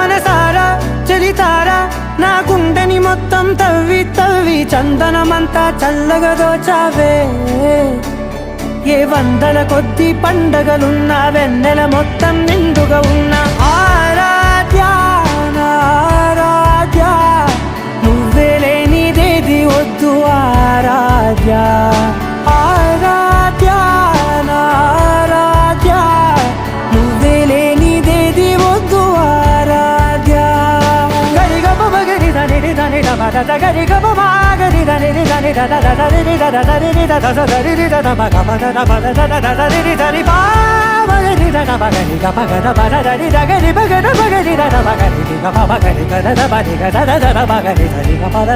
మనసారా చలితారా నా గుండెని మొత్తం తవ్వి తవ్వి చందనమంతా చల్లగా దోచావే ఏ వందల కొద్ది పండగలున్నా వెన్నెల మొత్తం నిండుగా ఉన్న ఆరాధ్య నా ఆరాధ్య నువ్వే లేనిదేది వద్దు ఆరాధ్య ఆరాధ్య నా ఆరాధ్య నువ్వే లేనిదేది వద్దు ఆరాధ్య గరిగ బగరి దని దని దమద గరిగ బగరి దని దని దద దరి దద దరి దద దరి దద బగ దద బద దద దరి దరి బాగరి దద బగరి గ బగ బద దరి దగరి బగర బగరి దద బగరి గ బగరి గ దద బగరి గ దద దద బగరి దరి గ బద